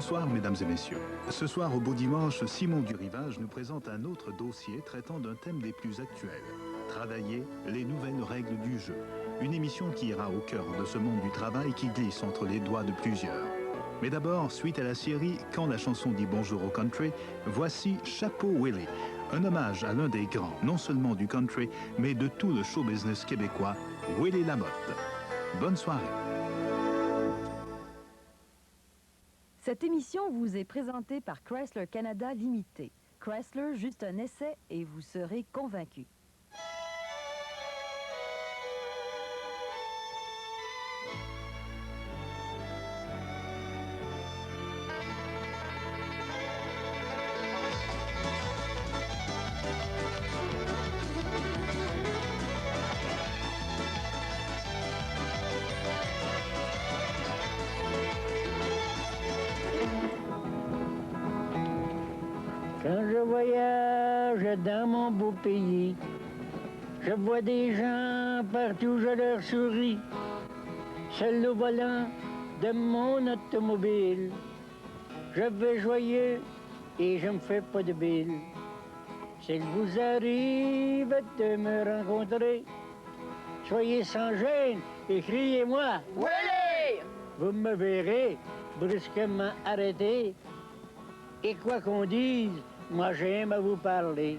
Bonsoir mesdames et messieurs. Ce soir au Beau Dimanche, Simon du Rivage nous présente un autre dossier traitant d'un thème des plus actuels. Travailler les nouvelles règles du jeu. Une émission qui ira au cœur de ce monde du travail qui glisse entre les doigts de plusieurs. Mais d'abord, suite à la série Quand la chanson dit bonjour au country, voici Chapeau Willie, un hommage à l'un des grands, non seulement du country, mais de tout le show business québécois, Willie Lamotte. Bonne soirée. Cette émission vous est présentée par Chrysler Canada Limité. Chrysler, juste un essai et vous serez convaincu. Quand je voyage dans mon beau pays, je vois des gens partout, je leur souris. Seul au volant de mon automobile, je vais joyeux et je me fais pas de bile. S'il vous arrive de me rencontrer, soyez sans gêne et criez-moi « Willie !» Vous me verrez brusquement arrêter. Et quoi qu'on dise, moi j'aime à vous parler.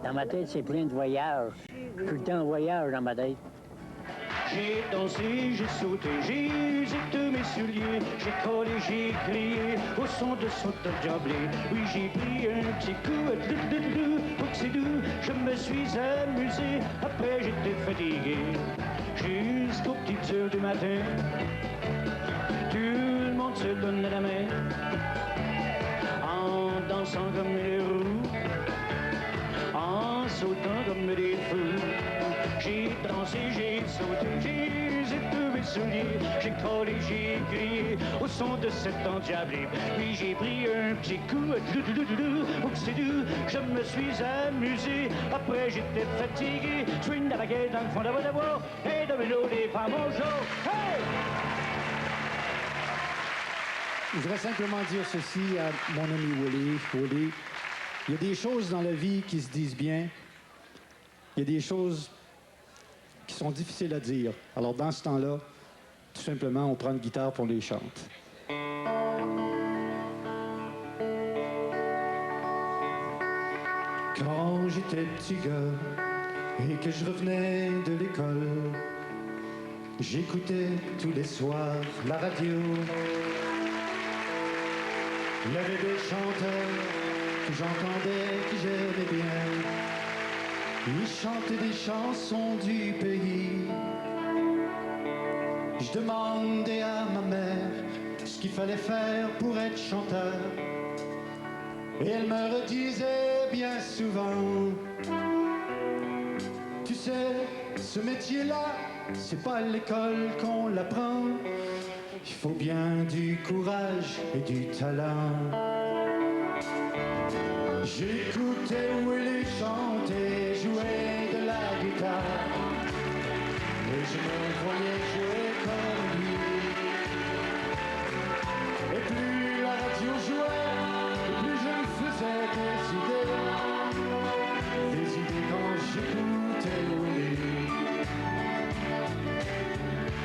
Dans ma tête, c'est plein de voyages. Je suis tout le temps en voyage dans ma tête. J'ai dansé, j'ai sauté, j'ai usé de mes souliers, j'ai collé, j'ai crié au son de son diablé. Oui, j'ai pris un petit coup, pour que c'est doux, je me suis amusé, après j'étais fatigué. Jusqu'aux petites heures du matin, tout le monde se donne la main, en dansant comme des roues, en sautant comme des fous. J'ai dansé, j'ai sauté, j'ai usé tous mes souliers, j'ai collé, j'ai crié au son de cet endiablé. Puis j'ai pris un petit coup, oh que c'est doux, je me suis amusé, après j'étais fatigué. Swing dans la gueule dans le fond de la voix, et de vélo des femmes au jour. Hey! Je voudrais simplement dire ceci à mon ami Willie. Willie, il y a des choses dans la vie qui se disent bien, il y a des choses qui sont difficiles à dire. Alors, dans ce temps-là, tout simplement, on prend une guitare pour les chante. Quand j'étais petit gars et que je revenais de l'école, j'écoutais tous les soirs la radio. Il y avait des chanteurs que j'entendais, que j'aimais bien. Ils chantaient des chansons du pays. Je demandais à ma mère ce qu'il fallait faire pour être chanteur. Et elle me redisait bien souvent: tu sais, ce métier-là, c'est pas à l'école qu'on l'apprend. Il faut bien du courage et du talent. J'écoutais Willie chanter, jouer de la guitare, et je me voyais jouer comme lui. Et plus la radio jouait, et plus je me faisais des idées quand j'écoutais Willie.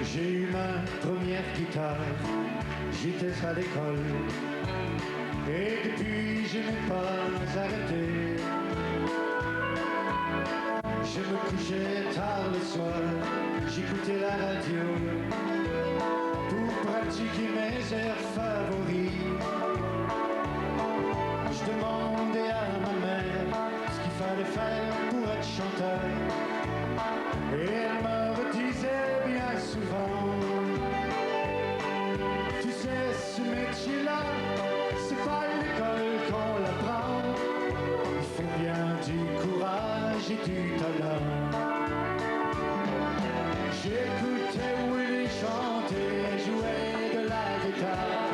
J'ai eu ma première guitare, j'étais à l'école. Et depuis, je n'ai pas arrêté. Je me couchais tard le soir, j'écoutais la radio pour pratiquer mes airs favoris. Je demandais à ma mère ce qu'il fallait faire pour être chanteur. Et elle me redisait bien souvent: tu sais, ce métier-là, c'est pas à l'école qu'on l'apprend. Il faut bien du courage et du talent. J'écoutais Willie chanter, jouer de la guitare,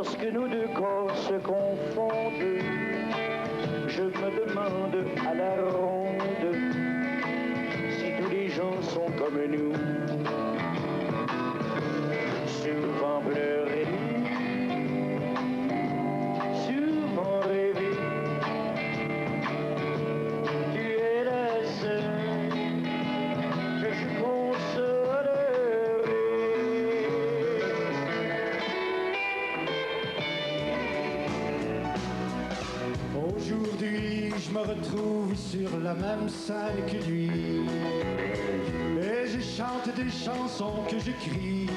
lorsque nos deux corps se confondent, je me demande à la ronde si tous les gens sont comme nous. Souvent pleurer, souvent rêver, tu es la seule que je consolerai. Aujourd'hui, je me retrouve sur la même scène que lui. Et je chante des chansons que j'écris.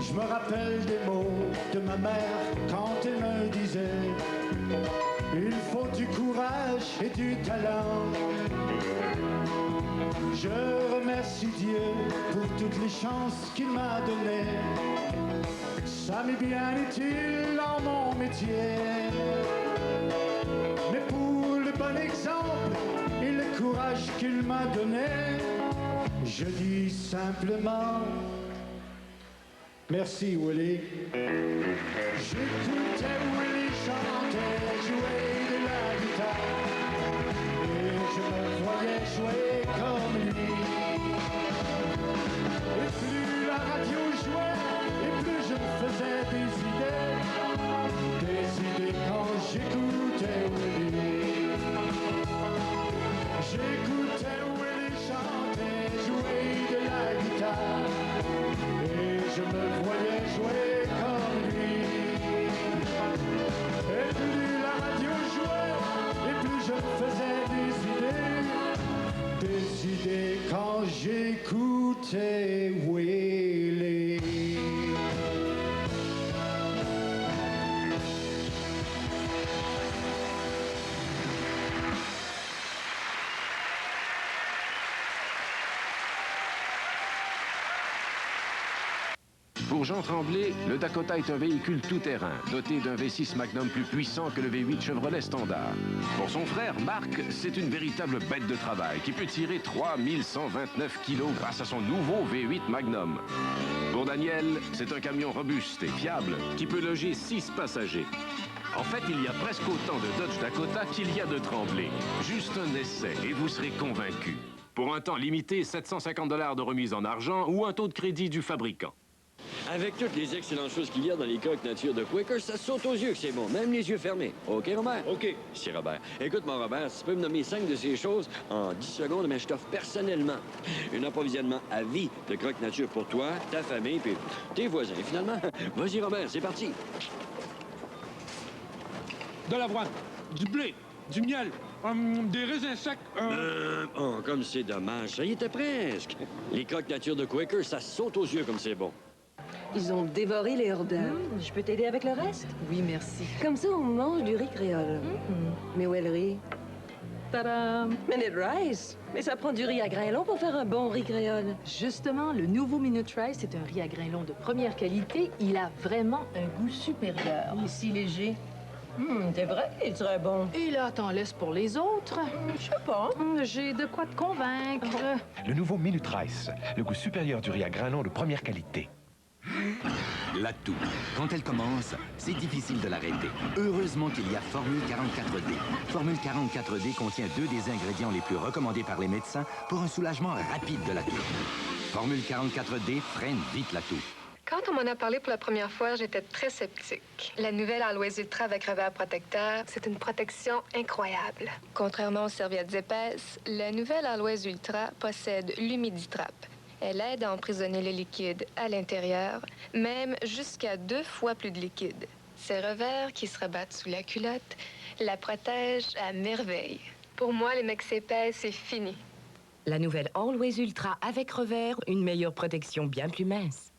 Je me rappelle des mots de ma mère quand elle me disait: il faut du courage et du talent. Je remercie Dieu pour toutes les chances qu'il m'a données. Ça m'est bien utile dans mon métier. Mais pour le bon exemple et le courage qu'il m'a donné, je dis simplement merci Willie. J'écoutais Willie chanter, jouer de la guitare, et je me voyais jouer comme lui. Et plus la radio jouait, et plus je me faisais des idées quand j'écoutais Willie. J'écoutais Willie chanter, jouer de la guitare, et je me voyais jouer comme lui. Et plus la radio jouait, et plus je me faisais des idées quand j'écoutais Willie. Pour Jean Tremblay, le Dakota est un véhicule tout-terrain, doté d'un V6 Magnum plus puissant que le V8 Chevrolet standard. Pour son frère, Marc, c'est une véritable bête de travail qui peut tirer 3129 kilos grâce à son nouveau V8 Magnum. Pour Daniel, c'est un camion robuste et fiable qui peut loger 6 passagers. En fait, il y a presque autant de Dodge Dakota qu'il y a de Tremblay. Juste un essai et vous serez convaincu. Pour un temps limité, 750 $ de remise en argent ou un taux de crédit du fabricant. Avec toutes les excellentes choses qu'il y a dans les croques nature de Quaker, ça saute aux yeux que c'est bon, même les yeux fermés. OK, Robert? OK. C'est Robert. Écoute, mon Robert, si tu peux me nommer 5 de ces choses en 10 secondes, mais je t'offre personnellement un approvisionnement à vie de croques nature pour toi, ta famille, puis tes voisins. Finalement, vas-y, Robert, c'est parti. De l'avoine, du blé, du miel, des raisins secs. Oh, comme c'est dommage. Ça y était presque. Les croques nature de Quaker, ça saute aux yeux comme c'est bon. Ils ont dévoré les hors d'œuvre. Je peux t'aider avec le reste? Oui, merci. Comme ça, on mange du riz créole. Mais où est le riz? Tadam! Minute Rice! Mais ça prend du riz à grains longs pour faire un bon riz créole. Justement, le nouveau Minute Rice, c'est un riz à grains longs de première qualité. Il a vraiment un goût supérieur. Il est si léger. C'est vrai, il serait bon. Et là, t'en laisses pour les autres? Je sais pas. J'ai de quoi te convaincre. Le nouveau Minute Rice, le goût supérieur du riz à grains longs de première qualité. L'atout. Quand elle commence, c'est difficile de l'arrêter. Heureusement qu'il y a Formule 44D. Formule 44D contient 2 des ingrédients les plus recommandés par les médecins pour un soulagement rapide de l'atout. Formule 44D freine vite l'atout. Quand on m'en a parlé pour la première fois, j'étais très sceptique. La nouvelle Always Ultra avec revers protecteur, c'est une protection incroyable. Contrairement aux serviettes épaisses, la nouvelle Always Ultra possède l'Humiditrap. Elle aide à emprisonner le liquide à l'intérieur, même jusqu'à 2 fois plus de liquide. Ces revers qui se rabattent sous la culotte la protègent à merveille. Pour moi, les maxi épaisses, c'est fini. La nouvelle Always Ultra avec revers, une meilleure protection bien plus mince.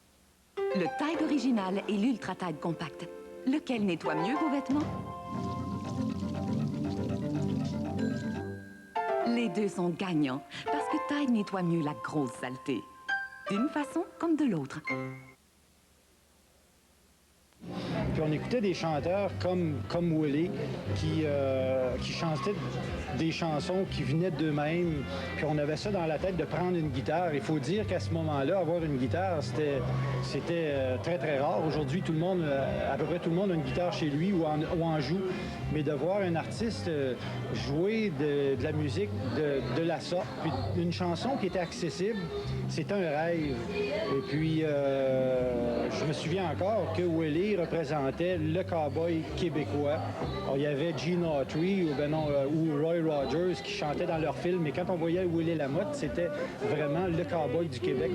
Le Tide original et l'Ultra Tide compact. Lequel nettoie mieux vos vêtements? Les deux sont gagnants, parce que Tide nettoie mieux la grosse saleté. D'une façon comme de l'autre. Puis on écoutait des chanteurs comme Willie qui chantaient des chansons qui venaient d'eux-mêmes. Puis on avait ça dans la tête de prendre une guitare. Il faut dire qu'à ce moment-là, avoir une guitare, c'était très, très rare. Aujourd'hui, tout le monde, à peu près tout le monde a une guitare chez lui ou en joue. Mais de voir un artiste jouer de la musique de la sorte, puis une chanson qui était accessible, c'était un rêve. Et puis, je me souviens encore que Willie représentait le cowboy québécois. Alors, il y avait Gene Autry ou Roy Rogers qui chantaient dans leurs films, mais quand on voyait Willie Lamotte, c'était vraiment le cowboy du Québec.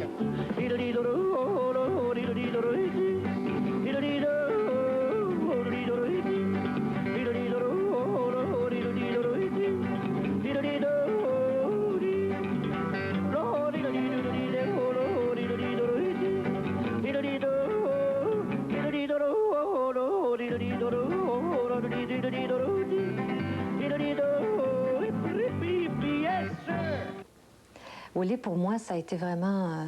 Willie, pour moi, ça a été vraiment,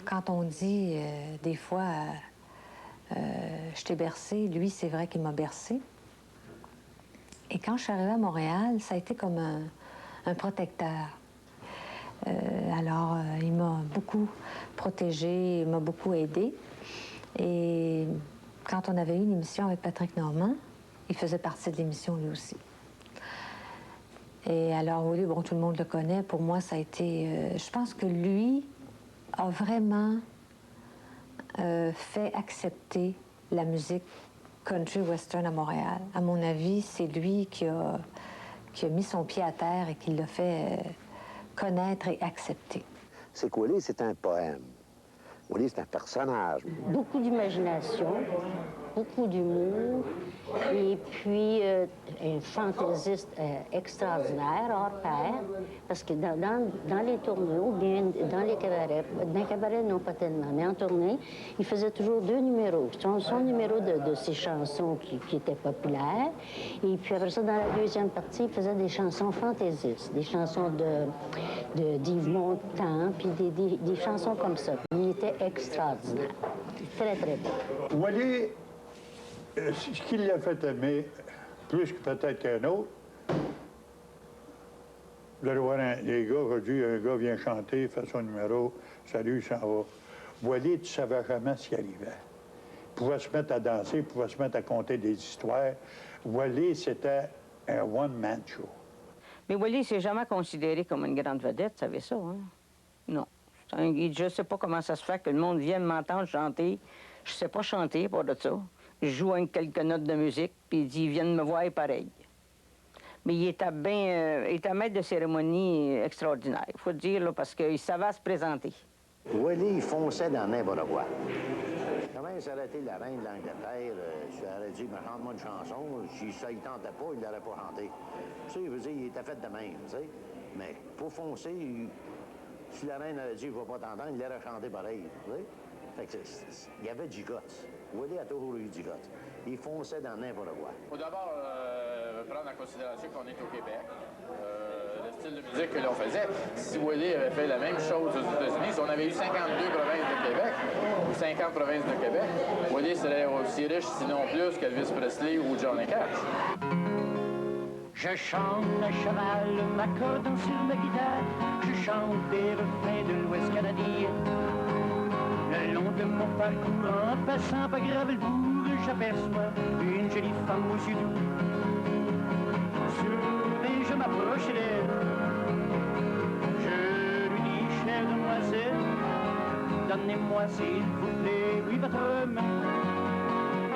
quand on dit des fois, je t'ai bercé, lui, c'est vrai qu'il m'a bercé. Et quand je suis arrivée à Montréal, ça a été comme un protecteur. Alors, il m'a beaucoup protégée, il m'a beaucoup aidée. Et quand on avait eu une émission avec Patrick Normand, il faisait partie de l'émission lui aussi. Et alors, Willie, bon, tout le monde le connaît. Pour moi, ça a été... je pense que lui a vraiment fait accepter la musique country western à Montréal. À mon avis, c'est lui qui a mis son pied à terre et qui l'a fait connaître et accepter. C'est que Willie, c'est un poème. Willie, c'est un personnage. Beaucoup d'imagination, beaucoup d'humour, et puis un fantaisiste extraordinaire, hors pair, parce que dans les tournées, ou bien dans les cabarets, non pas tellement, mais en tournée, il faisait toujours 2 numéros. Son numéro de ses chansons qui étaient populaires, et puis après ça, dans la deuxième partie, il faisait des chansons fantaisistes, des chansons d'Yves Montand, puis des chansons comme ça. Il était extraordinaire. Très, très bon. Willie, ce qui l'a fait aimer, plus que peut-être qu'un autre, de voir les gars, un gars vient chanter, fait son numéro, salut, s'en va. Willie, tu savais jamais ce qui arrivait. Il pouvait se mettre à danser, il pouvait se mettre à conter des histoires. Willie, c'était un one-man show. Mais Willie, s'est jamais considéré comme une grande vedette, savez ça, hein? Non. Je ne sais pas comment ça se fait que le monde vienne m'entendre chanter. Je sais pas chanter, pas de ça. Je joue avec quelques notes de musique, puis il dit, ils viennent me voir pareil. Mais il était maître de cérémonie extraordinaire, il faut dire, là, parce qu'il savait se présenter. Willie, il fonçait dans n'importe quoi. Comment il s'aurait été la reine de l'Angleterre, tu aurais dit, mais chante-moi une chanson, si ça ne tentait pas, il ne l'aurait pas chanté. Tu sais, il veut dire, il était fait de même, tu sais. Mais pour foncer, si la reine avait dit, je ne vais pas t'entendre, il l'aurait chanté pareil, tu sais. Fait que il y avait du guts. Willie a toujours eu du guts. Il fonçait dans n'importe quoi. Il faut d'abord prendre en considération qu'on est au Québec. Le style de musique que l'on faisait. Si Willie avait fait la même chose aux États-Unis, si on avait eu 52 provinces de Québec, ou 50 provinces de Québec, Willie serait aussi riche, sinon plus, qu'Elvis Presley ou Johnny Cash. Je chante à cheval, m'accordant sur ma guitare. Je chante des refrains de l'Ouest canadien. Le long de mon parcours, en passant par Gravelbourg, j'aperçois une jolie femme aux yeux doux. Soudain, je m'approche d'elle. Je lui dis, chère demoiselle, donnez-moi s'il vous plaît, oui, votre main.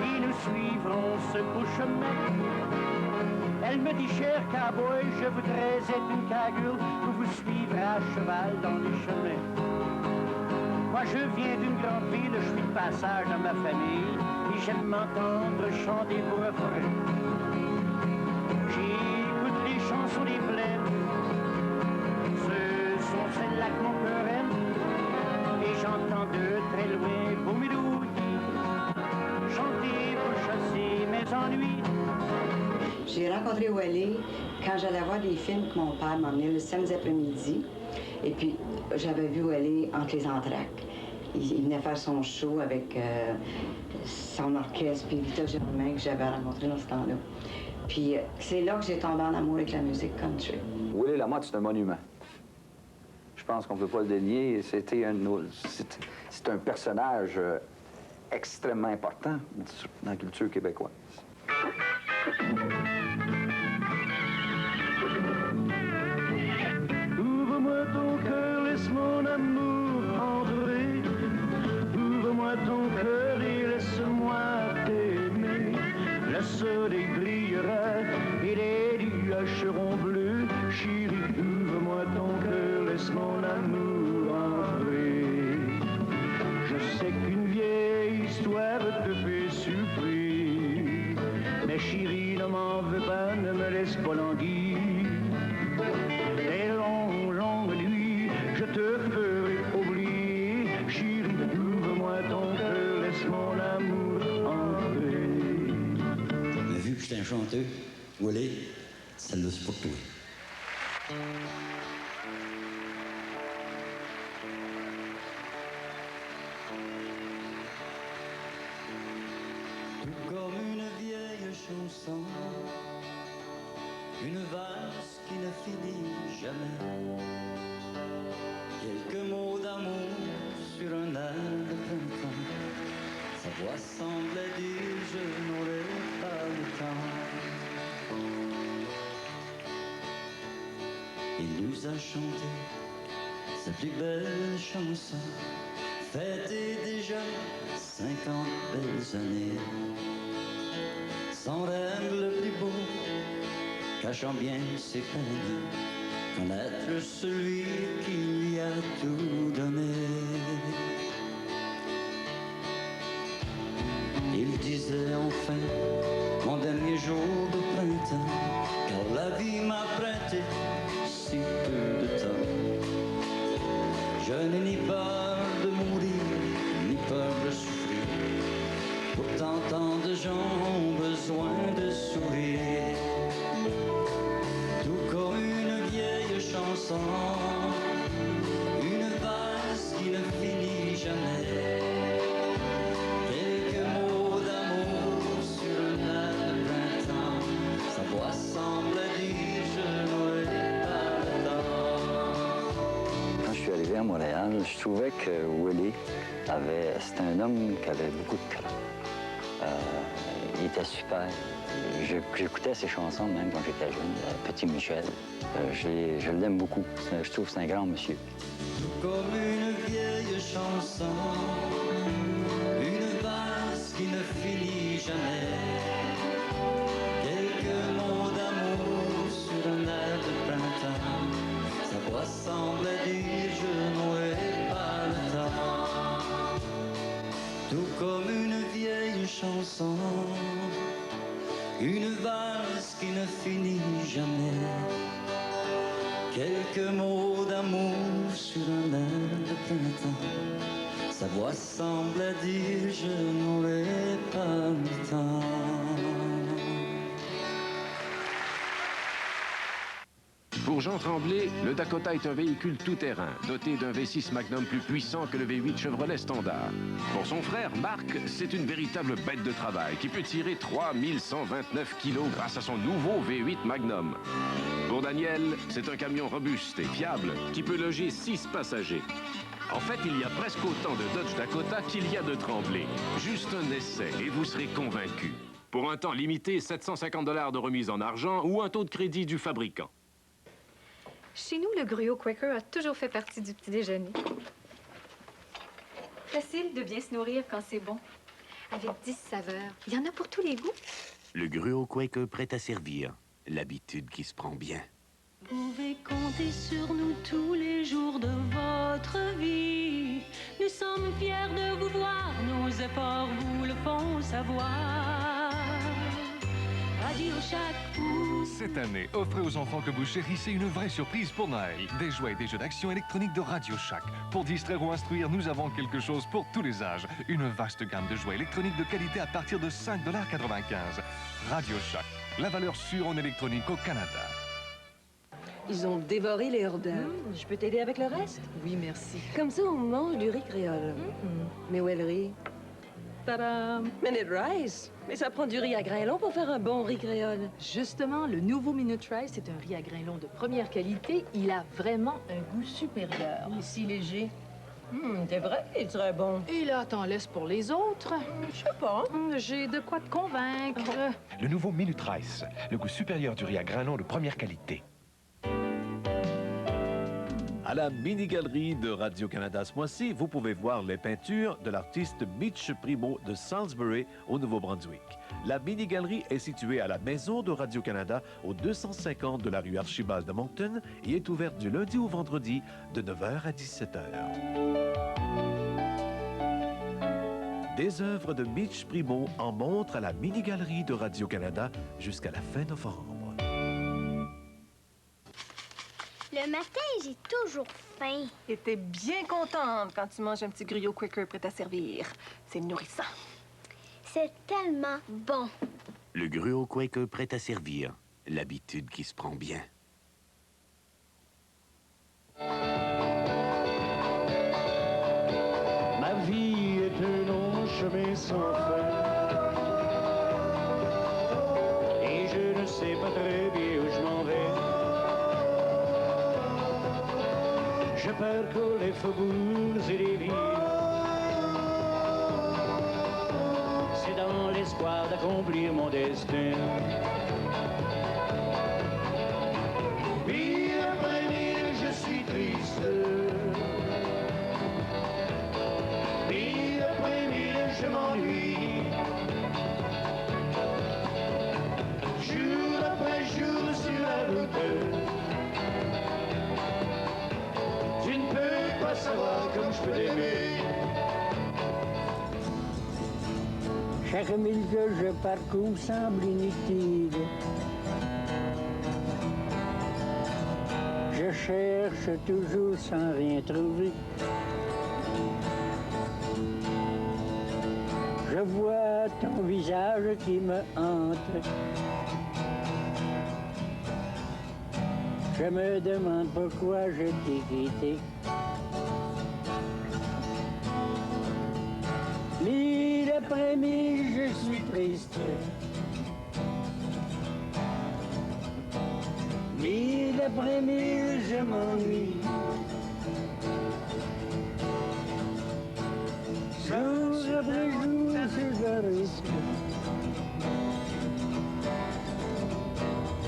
Et nous suivrons ce beau chemin. Elle me dit, cher cowboy, je voudrais être une cagoule pour vous suivre à cheval dans les chemins. Moi, je viens d'une grande ville, je suis de passage dans ma famille, et j'aime m'entendre chanter vos refrains. J'écoute les chansons des plaines, ce sont celles-là que mon cœur aime, et j'entends de très loin vos mélodies, chanter pour chasser mes ennuis. J'ai rencontré Willie quand j'allais voir des films que mon père m'emmenait le samedi après-midi. Et puis, j'avais vu Willie entre les entr'actes. il venait faire son show avec son orchestre, puis Vita Germain, que j'avais rencontré dans ce temps-là. Puis c'est là que j'ai tombé en amour avec la musique country. Willie Lamotte, c'est un monument. Je pense qu'on ne peut pas le dénier. C'est un personnage extrêmement important dans la culture québécoise. Ouvre-moi ton cœur, laisse mon amour entrer. Ouvre-moi ton cœur et laisse-moi t'aimer. Le soleil brillera et les nuages seront bleus. Chérie, ouvre-moi ton cœur, laisse mon amour entrer. Je sais qu'une vieille histoire te fait souffrir, mais chérie, ne m'en veux pas, ne me laisse pas languir. Les longues nuits, je te ferai oublier. Chérie, ouvre-moi ton cœur, laisse mon amour entrer. Mais vu que j'étais un chanteur, Willie, celle-là, c'est pour toi. Tout comme une vieille chanson, une valse qui ne finit jamais. Quelques mots d'amour sur un air de printemps. Sa voix semblait dire je n'aurai pas le temps. Il nous a chanté sa plus belle chanson, fêtée déjà 50 belles années. Son rêve le plus beau, cachant bien ses peines, connaître celui qui lui a tout donné. Il disait enfin, mon dernier jour de printemps, car la vie m'a prêté si peu de temps. Je n'ai ni peur de mourir, ni peur de souffrir. Pourtant tant de gens ont besoin de sourire. Tout comme une vieille chanson, une valse qui ne finit jamais. Quelques mots d'amour sur un air de printemps. Sa voix semble dire je n'aurai pas le temps. Quand je suis arrivé à Montréal, je trouvais que Willie c'était un homme qui avait beaucoup de talent. Il était super. J'écoutais ses chansons même quand j'étais jeune. Petit Michel, je l'aime beaucoup. Je trouve que c'est un grand monsieur. Tout comme une vieille chanson, une valse qui ne finit jamais. Quelques mots d'amour sur un air de printemps. Sa voix semble dire je n'aurai pas le temps. Tout comme une vieille chanson, une valse qui ne finit jamais. Quelques mots d'amour sur un air de printemps. Sa voix semble dire je n'aurai pas le temps. Pour Jean Tremblay, le Dakota est un véhicule tout-terrain, doté d'un V6 Magnum plus puissant que le V8 Chevrolet Standard. Pour son frère, Marc, c'est une véritable bête de travail qui peut tirer 3129 kilos grâce à son nouveau V8 Magnum. Pour Daniel, c'est un camion robuste et fiable qui peut loger 6 passagers. En fait, il y a presque autant de Dodge Dakota qu'il y a de Tremblay. Juste un essai et vous serez convaincu. Pour un temps limité, 750 $ de remise en argent ou un taux de crédit du fabricant. Chez nous, le gruau Quaker a toujours fait partie du petit déjeuner. Facile de bien se nourrir quand c'est bon. Avec 10 saveurs. Il y en a pour tous les goûts. Le gruau Quaker prêt à servir. L'habitude qui se prend bien. Vous pouvez compter sur nous tous les jours de votre vie. Nous sommes fiers de vous voir, nos efforts vous le font savoir. Radio Shack. Cette année, offrez aux enfants que vous chérissez une vraie surprise pour Noël. Des jouets et des jeux d'action électroniques de Radio Shack. Pour distraire ou instruire, nous avons quelque chose pour tous les âges. Une vaste gamme de jouets électroniques de qualité à partir de 5,95 $. Radio Shack, la valeur sûre en électronique au Canada. Ils ont dévoré les hors d'œuvre. Je peux t'aider avec le reste? Oui, merci. Comme ça, on mange du riz créole. Mais où est le riz? Tadam! Minute Rice! Mais ça prend du riz à grains longs pour faire un bon riz créole. Justement, le nouveau Minute Rice, c'est un riz à grains longs de première qualité. Il a vraiment un goût supérieur. Il est si léger. C'est vrai, il serait bon. Et là, t'en laisses pour les autres? Je sais pas. J'ai de quoi te convaincre. Le nouveau Minute Rice, le goût supérieur du riz à grains longs de première qualité. À la mini-galerie de Radio-Canada ce mois-ci, vous pouvez voir les peintures de l'artiste Mitch Primo de Salisbury, au Nouveau-Brunswick. La mini-galerie est située à la Maison de Radio-Canada, au 250 de la rue Archibald de Moncton, et est ouverte du lundi au vendredi de 9h à 17h. Des œuvres de Mitch Primo en montrent à la mini-galerie de Radio-Canada jusqu'à la fin novembre. Le matin, j'ai toujours faim. Et t'es bien contente quand tu manges un petit griot Quaker prêt à servir. C'est nourrissant. C'est tellement bon. Le gruau Quaker prêt à servir. L'habitude qui se prend bien. Ma vie est un long chemin sans fin. Et je ne sais pas très bien où je m'en vais. Je parcours les faubourgs et les villes. C'est dans l'espoir d'accomplir mon destin. Mille après mille, je suis triste. Mille après mille, je m'ennuie. Jour après jour sur la route. Tu ne peux pas savoir comme je peux t'aimer. Chaque mille que je parcours semble inutile. Je cherche toujours sans rien trouver. Je vois ton visage qui me hante. Je me demande pourquoi je t'ai quitté. Mille après mille, je suis triste. Mille après mille, je m'ennuie. Jour après jour, je risque.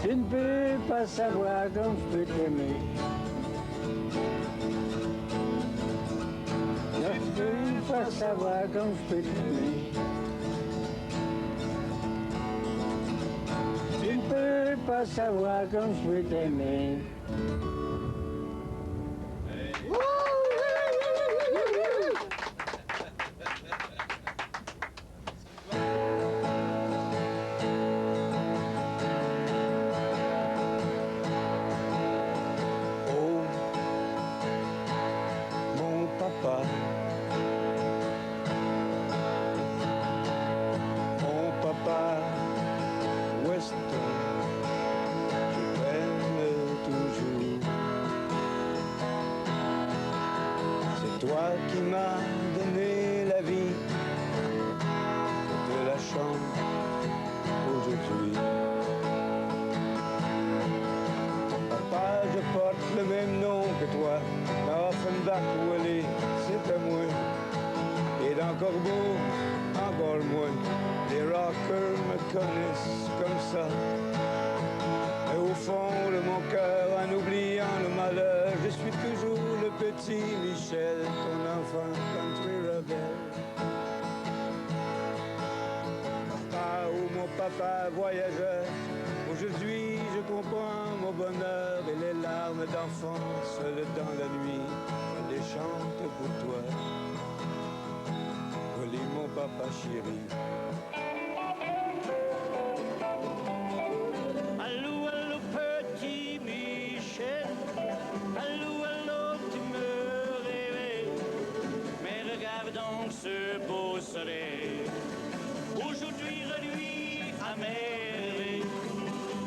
Tu ne peux pas savoir comme je peux t'aimer. Tu ne peux pas savoir comme je peux t'aimer. Tu ne peux pas savoir comme je peux t'aimer. Toi qui m'as donné la vie, de la chance aujourd'hui. Papa, je porte le même nom que toi, dans Offenbach ou Allé, c'est à moi. Et dans Corbeau, encore moins, les rockers me connaissent comme ça. Et au fond de mon cœur, en oubliant le malheur, je suis toujours le petit Michel, ton enfant country rebelle. Papa, oh mon papa voyageur, aujourd'hui je comprends mon bonheur et les larmes d'enfant seules dans la nuit, je les chante pour toi. Oli mon papa chéri. Ce beau soleil, aujourd'hui réduit à merveille,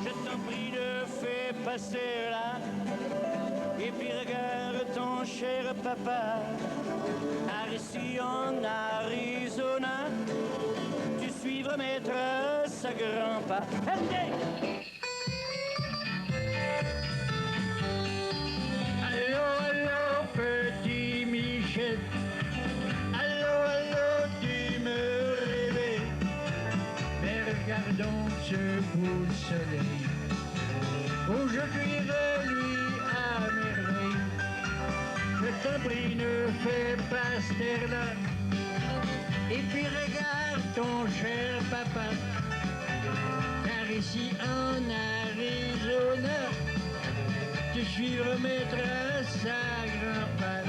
je t'en prie, ne fais pas cela. Et puis regarde ton cher papa, ici en Arizona, tu suivras maître à grands pas. Hey! Allô, allô, petit Michel. Allô, allô, tu me réveilles. Mais regardons ce beau soleil. Aujourd'hui, lui à merveille. Je t'en prie, ne fais pas ce terre-là. Et puis regarde ton cher papa. Car ici en Arizona, tu suivras maître à sa grand-père.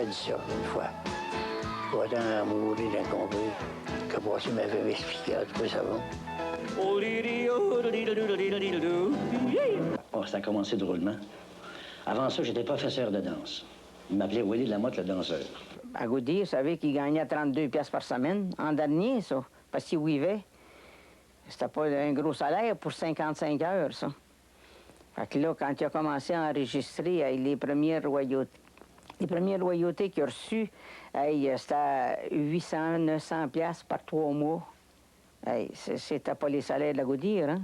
Dit ça une fois. Je vais tant mourir d'incompris que passer ma vie m'expliquer à trouver ça bon. Oh, ça a commencé drôlement. Avant ça, j'étais professeur de danse. Il m'appelait Willy de la Motte, le danseur. À Goodyear, vous savez qu'il gagnait 32 piastres par semaine, en dernier, ça, parce qu'il vivait. C'était pas un gros salaire pour 55 heures, ça. Fait que là, quand il a commencé à enregistrer les premières royautés, qu'il a reçues, c'était 800, 900 piastres par 3 mois. C'était pas les salaires de la Goodyear, hein?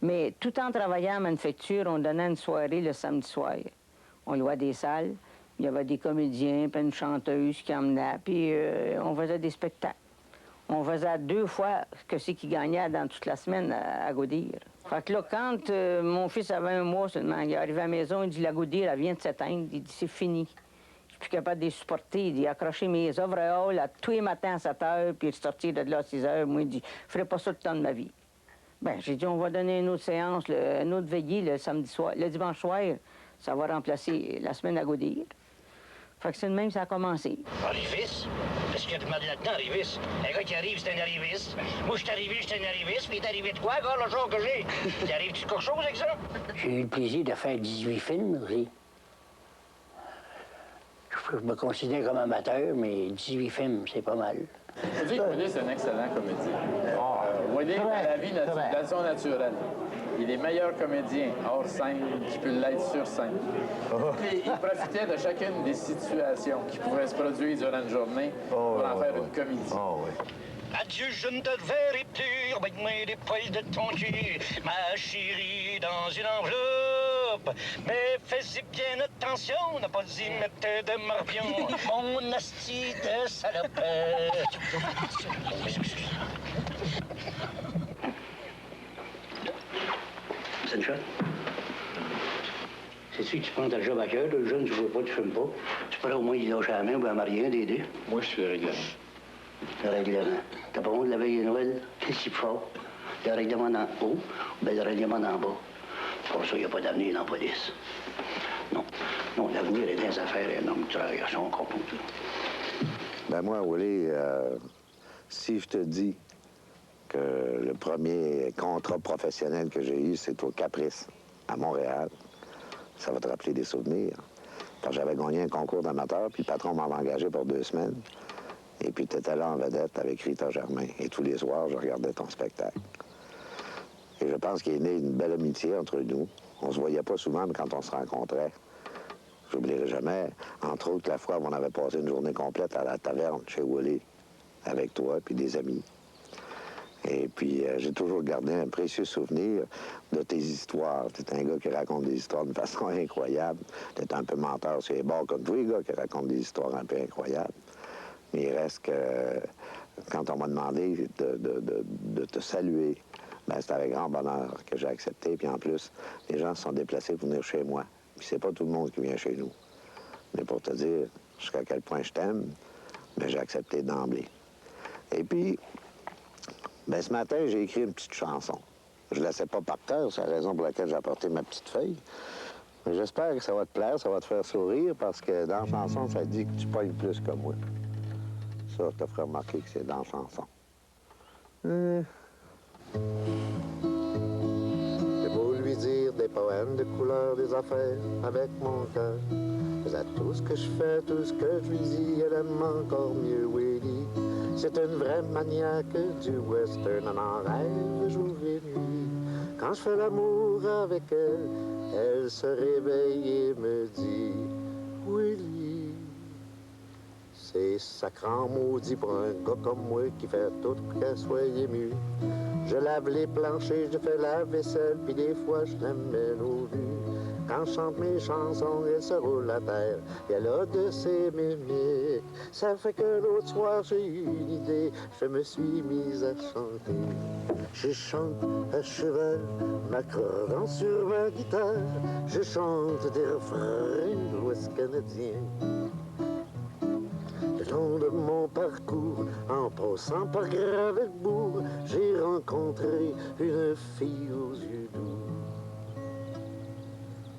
Mais tout en travaillant en manufacture, on donnait une soirée le samedi soir. On louait des salles, il y avait des comédiens, puis une chanteuse qui emmenait, puis on faisait des spectacles. On faisait 2 fois ce qu'il gagnait dans toute la semaine à Goodyear. Fait que là, quand mon fils avait 1 mois seulement, il est arrivé à la maison, il dit « La Goodyear, elle vient de s'éteindre. » Il dit « C'est fini. Je suis plus capable de les supporter. » Il dit « Accrocher mes overalls tous les matins à 7 heures, puis sortir de là à 6 heures. » Moi, il dit « Je ferai pas ça le temps de ma vie. » Bien, j'ai dit « On va donner une autre séance, une autre veillée le samedi soir. Le dimanche soir, ça va remplacer la semaine à Goodyear. » Fait que c'est de même que ça a commencé. Arriviste? Qu'est-ce qu'il y a de mal là-dedans, arriviste? Un gars qui arrive, c'est un arriviste. Moi, je suis arrivé, j'étais un arriviste, puis il est arrivé de quoi, gars, le jour que j'ai? T'arrives-tu quelque chose avec ça? J'ai eu le plaisir de faire 18 films aussi. Je me considère comme amateur, mais 18 films, c'est pas mal. Je dis que Willy, c'est un excellent comédien. Willy a la vie nation naturelle. Il est meilleur comédien hors scène qu'il peut l'être sur scène. Il profitait de chacune des situations qui pouvaient se produire durant une journée pour en faire une comédie. Adieu, je ne te verrai plus, avec moi des poils de ton cul, ma chérie dans une enveloppe. salope. Mais fais-y bien attention, on n'a pas dit mettre de morbion. Mon asti de salope. C'est une chose. C'est-tu que tu prends ta job à cœur, le jeune, tu vois pas, tu fumes pas. Tu pourrais au moins y lâcher la main ou bien marier un des deux. Moi, je suis le règlement. Le règlement. T'as pas honte de la veille de Noël? Qu'est-ce qu'il faut? Le règlement en haut ou bien le règlement en bas? Pour ça, il n'y a pas d'avenir dans la police. Non. Non, l'avenir est dans les affaires et un homme qui travaille à son compte. Ben moi, Willy, si je te dis que le premier contrat professionnel que j'ai eu, c'est au Caprice, à Montréal, ça va te rappeler des souvenirs. Quand j'avais gagné un concours d'amateur, puis le patron m'avait engagé pour 2 semaines. Et puis tu étais là en vedette avec Rita Germain. Et tous les soirs, je regardais ton spectacle. Et je pense qu'il est né une belle amitié entre nous. On se voyait pas souvent, mais quand on se rencontrait, j'oublierai jamais, entre autres, la fois où on avait passé une journée complète à la taverne chez Willy, avec toi puis des amis. Et puis, j'ai toujours gardé un précieux souvenir de tes histoires. T'es un gars qui raconte des histoires d'une façon incroyable. T'es un peu menteur sur les bords comme tous les gars qui racontent des histoires un peu incroyables. Mais il reste que, quand on m'a demandé de te saluer, ben, c'est avec grand bonheur que j'ai accepté. Puis en plus, les gens se sont déplacés pour venir chez moi. Puis c'est pas tout le monde qui vient chez nous. Mais pour te dire jusqu'à quel point je t'aime, ben, j'ai accepté d'emblée. Et puis, ben, ce matin, j'ai écrit une petite chanson. Je ne la sais pas par cœur, c'est la raison pour laquelle j'ai apporté ma petite feuille. Mais j'espère que ça va te plaire, ça va te faire sourire, parce que dans la chanson, ça dit que tu pognes plus que moi. Ça, je te ferai remarquer que c'est dans la chanson. J'ai beau lui dire des poèmes, des couleurs, des affaires avec mon cœur. Mais à tout ce que je fais, tout ce que je lui dis, elle aime encore mieux Willy. C'est une vraie maniaque du western, elle en rêve jour et nuit. Quand je fais l'amour avec elle, elle se réveille et me dit Willy. C'est sacrant maudit pour un gars comme moi qui fait tout qu'elle soit émue. Je lave les planchers, je fais la vaisselle, puis des fois je l'amène au vu. Quand je chante mes chansons, elle se roule à terre, et elle a de ses mimiques. Ça fait que l'autre soir, j'ai eu une idée, je me suis mise à chanter. Je chante à cheval, m'accordant sur ma guitare. Je chante des refrains de l'Ouest canadien. Le long de mon parcours, en passant par Gravelbourg, j'ai rencontré une fille aux yeux doux.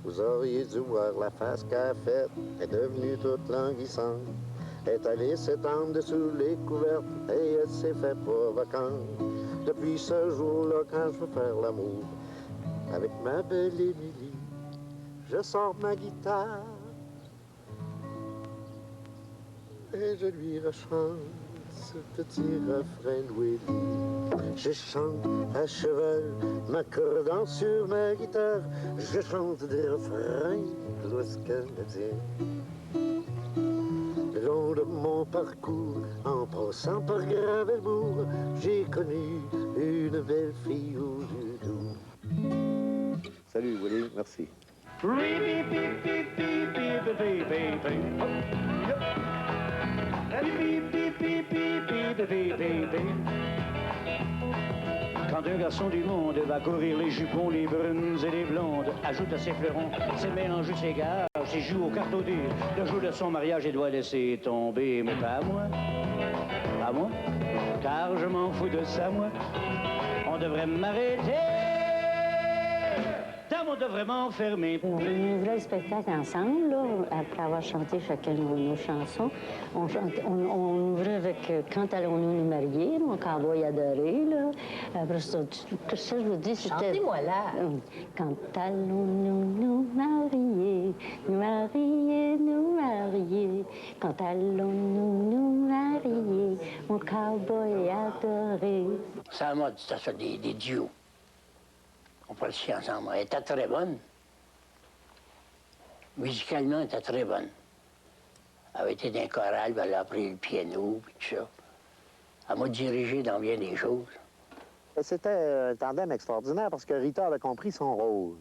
Vous auriez dû voir la face qu'elle a faite, elle est devenue toute languissante. Elle est allée s'étendre dessous les couvertes et elle s'est fait provocante. Depuis ce jour-là, quand je veux faire l'amour avec ma belle Émilie, je sors ma guitare et je lui rechante ce petit refrain de Willy. Je chante à cheval, m'accordant sur ma guitare. Je chante des refrains de l'Ouest canadien. Le long de mon parcours, en passant par Gravelbourg, j'ai connu une belle fille aux yeux doux. Salut Willy, merci. Quand un garçon du monde va courir les jupons, les brunes et les blondes, ajoute à ses fleurons, ses mélanges, ses gages, ses joues aux cartes au dur, le jour de son mariage, il doit laisser tomber, mais pas à moi. Pas moi, car je m'en fous de ça, moi. On devrait m'arrêter. On devrait m'enfermer. On ouvrait le spectacle ensemble, là, après avoir chanté chacun nos chansons. On ouvrait avec Quand allons-nous nous marier, mon cowboy adoré. Là. Après ça, je vous dis, c'était... Chantez-moi là. Quand allons-nous nous marier, nous marier, nous marier. Quand allons-nous nous marier, mon cowboy adoré. C'est à mode, ça fait des duos. On peut le chier ensemble. Elle était très bonne. Musicalement, elle était très bonne. Elle avait été d'un choral, elle a appris le piano, puis tout ça. Elle m'a dirigé dans bien des choses. C'était un tandem extraordinaire parce que Rita avait compris son rôle.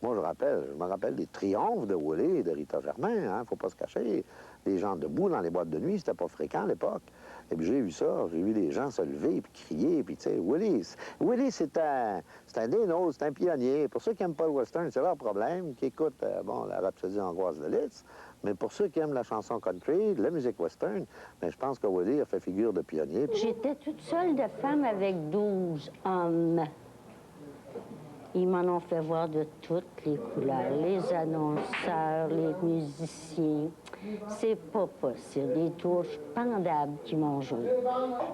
Moi, je me rappelle des triomphes de Willie et de Rita Germain, hein, faut pas se cacher. Les gens debout dans les boîtes de nuit, c'était pas fréquent à l'époque. Et puis j'ai vu ça, j'ai vu les gens se lever, puis crier, puis tu sais, Willie, c'est un des nôtres, c'est un pionnier. Pour ceux qui n'aiment pas le western, c'est leur problème, qui écoutent, la Rhapsodie hongroise de Liszt. Mais pour ceux qui aiment la chanson country, la musique western, mais je pense que Willie a fait figure de pionnier. J'étais toute seule de femme avec 12 hommes. Ils m'en ont fait voir de toutes les couleurs, les annonceurs, les musiciens. C'est pas possible. Des tours pendables qui m'ont joué.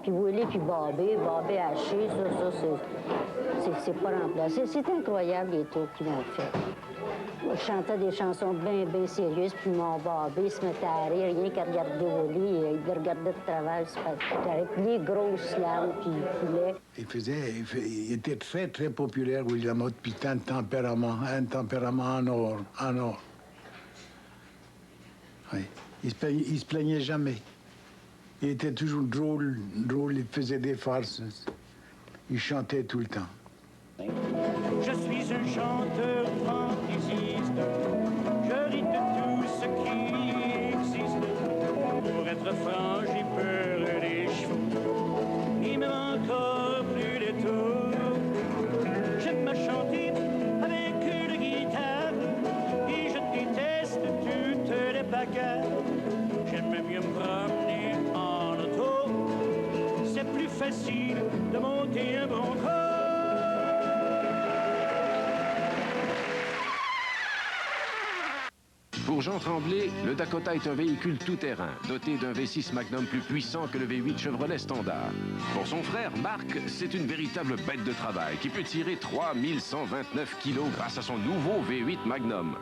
Puis Willie puis Bobby Haché, ça c'est pas remplacé. C'est incroyable les tours qu'ils m'ont fait. Je chantais des chansons bien sérieuses, puis mon Bobby se mettait à rire, rien qu'à regarder Willie, il regardait de travers, avec les grosses larmes, puis il coulait. Il était très, très populaire, Willie Lamotte, puis un tempérament en or. Oui. Il se plaignait jamais. Il était toujours drôle, il faisait des farces. Il chantait tout le temps. Je suis un chanteur fantaisiste, je ris de tout ce qui existe. Pour être franc, j'ai peur des chevaux, il me manque encore plus de tout. J'aime chanter avec une guitare et je déteste toutes les bagarres. J'aime mieux me promener en auto, c'est plus facile de monter un bon corps. Pour Jean Tremblay, le Dakota est un véhicule tout-terrain, doté d'un V6 Magnum plus puissant que le V8 Chevrolet Standard. Pour son frère, Marc, c'est une véritable bête de travail qui peut tirer 3129 kilos grâce à son nouveau V8 Magnum.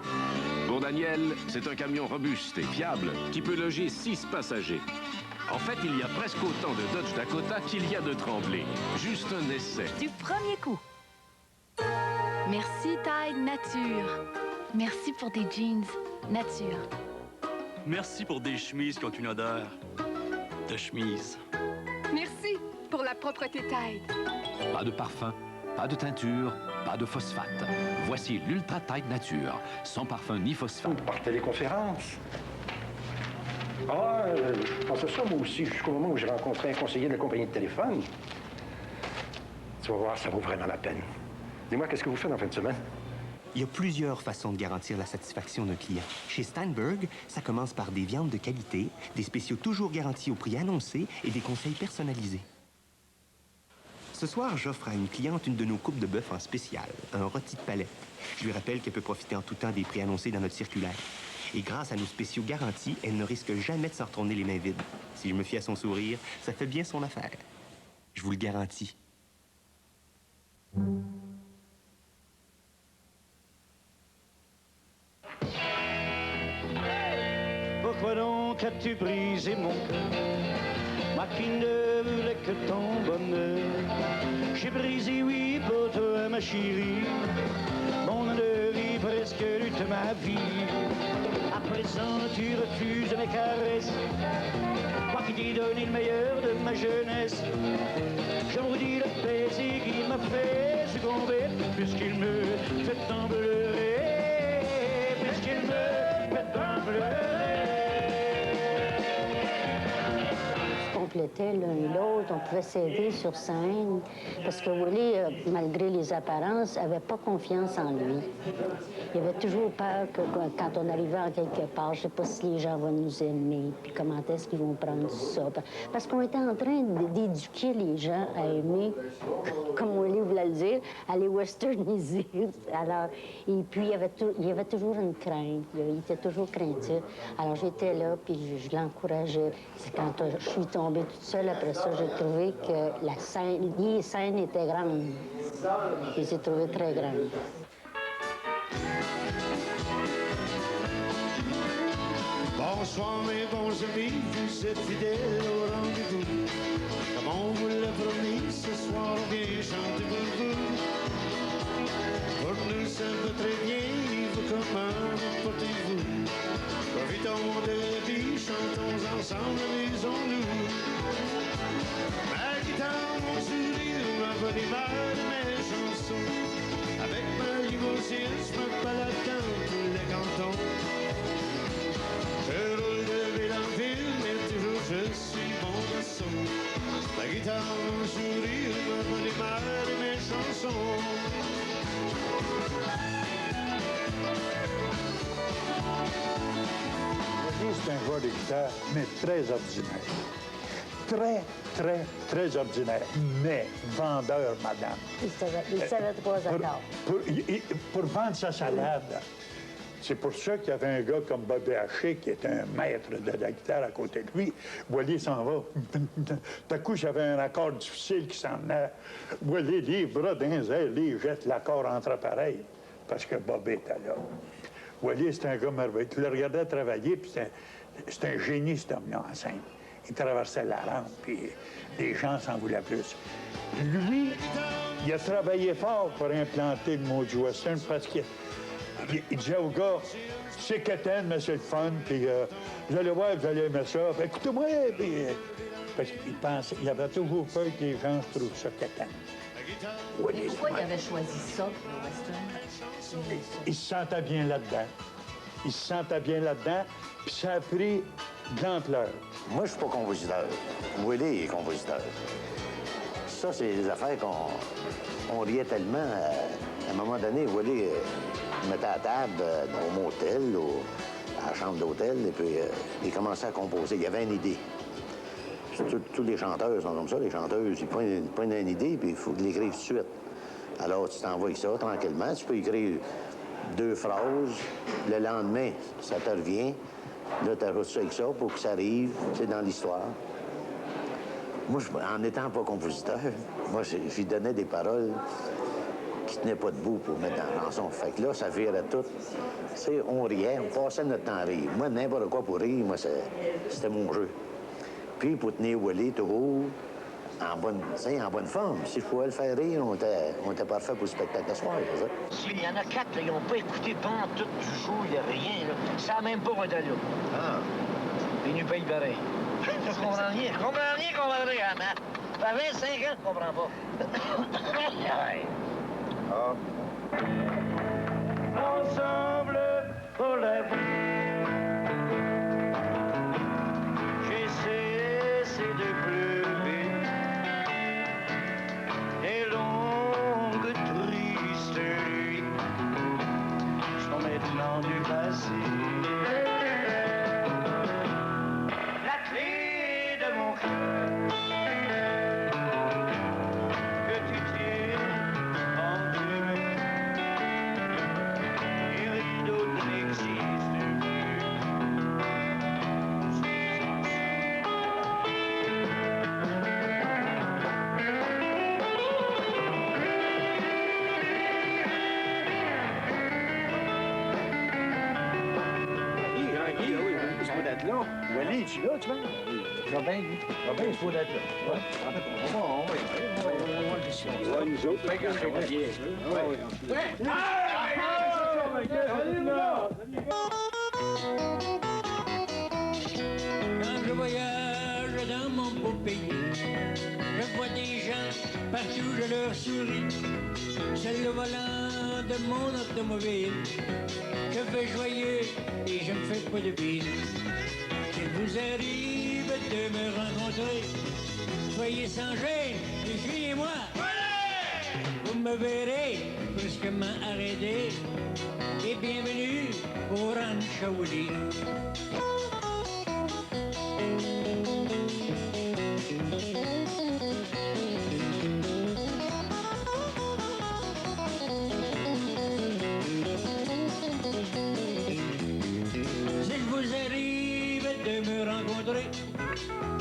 Pour Daniel, c'est un camion robuste et fiable qui peut loger 6 passagers. En fait, il y a presque autant de Dodge Dakota qu'il y a de Tremblay. Juste un essai. Du premier coup. Merci Tide Nature. Merci pour tes jeans Nature. Merci pour des chemises qui ont une odeur de chemise. Merci pour la propreté Tide. Pas de parfum, pas de teinture, pas de phosphate. Voici l'Ultra Tide Nature, sans parfum ni phosphate. Par téléconférence. Je pensais ça moi aussi, jusqu'au moment où j'ai rencontré un conseiller de la compagnie de téléphone. Tu vas voir, ça vaut vraiment la peine. Dis-moi, qu'est-ce que vous faites en fin de semaine? Il y a plusieurs façons de garantir la satisfaction d'un client. Chez Steinberg, ça commence par des viandes de qualité, des spéciaux toujours garantis au prix annoncé et des conseils personnalisés. Ce soir, j'offre à une cliente une de nos coupes de bœuf en spécial, un rôti de palette. Je lui rappelle qu'elle peut profiter en tout temps des prix annoncés dans notre circulaire. Et grâce à nos spéciaux garantis, elle ne risque jamais de s'en retourner les mains vides. Si je me fie à son sourire, ça fait bien son affaire. Je vous le garantis. Pourquoi donc as-tu brisé mon cœur? Moi qui ne voulais que ton bonheur. J'ai brisé, oui, pour toi, ma chérie, mon an de vie, presque toute ma vie. À présent, tu refuses mes caresses, moi qui t'ai donné le meilleur de ma jeunesse. Je vous dis le plaisir qu'il m'a fait succomber, puisqu'il me fait tant pleurer, puisqu'il me fait tant pleurer. On complétait l'un et l'autre, on pouvait s'aider sur scène, parce que Willie, malgré les apparences, n'avait pas confiance en lui. Il avait toujours peur que quand on arrivait en quelque part, je ne sais pas si les gens vont nous aimer, puis comment est-ce qu'ils vont prendre ça. Parce qu'on était en train d'éduquer les gens à aimer, comme Willie voulait le dire, à les westerniser. Alors, et puis, il y avait toujours une crainte, là. Il était toujours craintif. Alors, j'étais là, puis je l'encourageais. C'est quand je suis tombée toute seule, après ça, j'ai trouvé que les scènes étaient grandes. Je les ai trouvées très grandes. Bonsoir mes bons amis, vous êtes fidèles au rendez-vous. Comme on vous l'a promis, ce soir on vient chanter pour vous. Pour nous ça va très bien, vous comment vous portez-vous? Profitons de la vie, chantons ensemble, amusons-nous. Ma guitare, mon sourire, ma bonne humeur, mes chansons. Avec ma limousine, je me balade dans tous les cantons. Je roule de ville en ville, mais toujours je suis bon garçon. Ma guitare, mon sourire, me donne les mal de mes chansons. C'est un joueur de guitare, mais très ordinaire. Très ordinaire, mais vendeur, madame. Il savait 3 accords. Pour vendre sa salade. C'est pour ça qu'il y avait un gars comme Bobby Haché, qui est un maître de la guitare à côté de lui. Wally s'en va. Tout à coup, j'avais un accord difficile qui s'en venait. Wally, les bras dans les airs, il jette l'accord entre appareils, parce que Bobby était là. Wally, c'est un gars merveilleux. Tu le regardais travailler, puis c'est un génie, cet homme-là, en scène. Il traversait la rampe, puis les gens s'en voulaient plus. Lui, il a travaillé fort pour implanter le mot du western, parce qu'il disait au gars, c'est quétaine, mais c'est le fun, puis vous allez voir, vous allez aimer ça. Écoutez-moi, puis... parce qu'il pensait, il avait toujours peur que les gens trouvent ça quétaine. Pourquoi il avait choisi ça pour le western? Il se sentait bien là-dedans. Puis ça a pris de l'ampleur. Moi, je suis pas compositeur. Willie est compositeur. Ça, c'est des affaires qu'on riait tellement. À un moment donné, Willie mettait à table au motel, à la chambre d'hôtel, et puis il commençait à composer. Il y avait une idée. Tous les chanteurs sont comme ça. Les chanteuses, ils prennent une idée, puis il faut qu'ils l'écrivent tout de suite. Alors, tu t'envoies ça tranquillement. Tu peux écrire 2 phrases. Le lendemain, ça te revient. Là, tu ajoutes ça avec ça pour que ça arrive, tu sais, dans l'histoire. Moi, en n'étant pas compositeur, moi, je lui donnais des paroles qui tenaient pas debout pour mettre dans la chanson. Fait que là, ça virait tout. Tu sais, on riait, on passait notre temps à rire. Moi, n'importe quoi pour rire, moi, c'était mon jeu. Puis, pour tenir Willie toujours en bonne forme. Si je pouvais le faire rire, on était parfait pour le spectacle de soir, c'est ça. Il y en a 4, ils n'ont pas écouté pendant tout du show, il n'y a rien, là. Ça n'a même pas un dollar. Ah. Ils nous payent pareil. Je comprends rien. Je comprends rien, hein. Ça fait 25 ans que je comprends pas. Ensemble pour la vie. J'ai cessé de pleurer des longues tristes nuits sont maintenant du passé. La clé de mon cœur que tu tiens en deux. Et rien d'autre n'existe plus. Wally, tu es là, tu vois? Robin, lui. Robin, il faut d'être là. Ouais. On va y nous autres. Quand je voyage dans mon beau pays, je vois des gens partout, je leur souris. C'est le volant de mon automobile. Je vais joyeux et je me fais pas de bile. S'il vous arrive de me rencontrer, soyez sans gêne et criez-moi. Vous me verrez brusquement arrêté. Et bienvenue au Rancho Willie.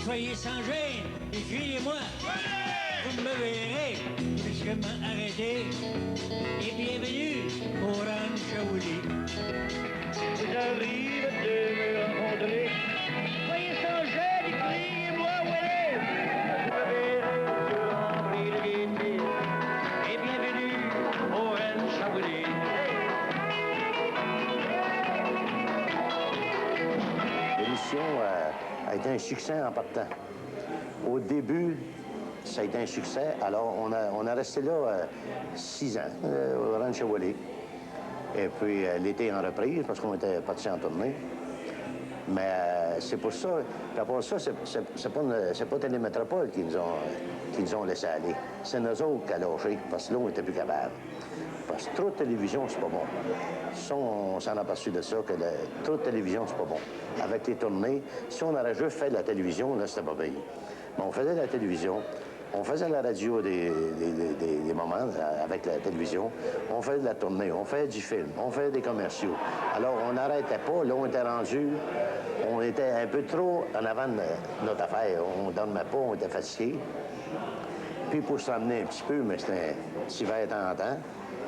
Soyez sans gêne et criez-moi. Vous me verrez brusquement arrêté. Et bienvenue au Rancho Willie. Vous arrive de me rencontrer. Soyez sans gêne et criez-moi, Willie. Vous me verrez rempli de gaieté. Et bienvenue au Rancho Willie. L'émission a été un succès en partant. Au début, ça a été un succès. Alors, on a resté là 6 ans, au Rancho Willie. Et puis, l'été en reprise, parce qu'on était partis en tournée. Mais c'est pour ça. Puis à part ça, c'est pas Télémétropole qui nous ont laissé aller. C'est nous autres qui a lâché, parce que là, on n'était plus capable. Parce que trop de télévision, c'est pas bon. Ça, on s'en a aperçu de ça, que trop de télévision, c'est pas bon. Avec les tournées, si on aurait juste fait de la télévision, là, c'était pas pire. Mais on faisait de la télévision, on faisait la radio des moments avec la télévision, on faisait de la tournée, on faisait du film, on faisait des commerciaux. Alors, on n'arrêtait pas. Là, on était rendu, on était un peu trop en avant de notre affaire. On ne dormait pas, on était fatigués. Puis pour se ramener un petit peu, mais c'était un petit verre de temps en temps,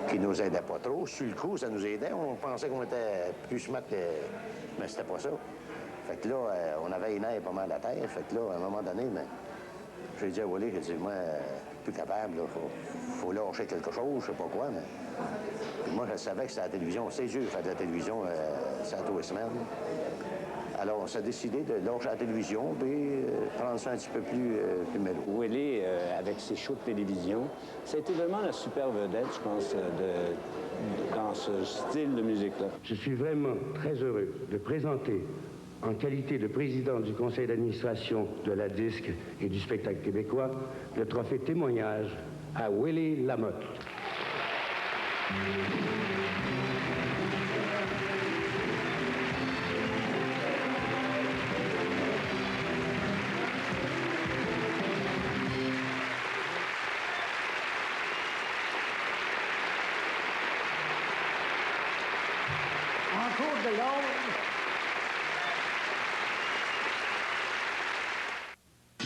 qui nous aidait pas trop. Sur le coup, ça nous aidait. On pensait qu'on était plus smart que... Mais c'était pas ça. Fait que là, on avait les nerfs pas mal à terre. Fait que là, à un moment donné, mais j'ai dit à Wally, j'ai dit, moi, plus capable, là, faut lâcher quelque chose, je sais pas quoi, mais... Puis moi, je savais que c'était la télévision. C'est dur de faire de la télévision, ça tous les semaines. Alors, on s'est décidé de lâcher la télévision puis prendre ça un petit peu plus mélo. Willie, avec ses shows de télévision, ça a été vraiment la super vedette, je pense, dans ce style de musique-là. Je suis vraiment très heureux de présenter, en qualité de président du conseil d'administration de la Disque et du spectacle québécois, le trophée témoignage à Willie Lamotte.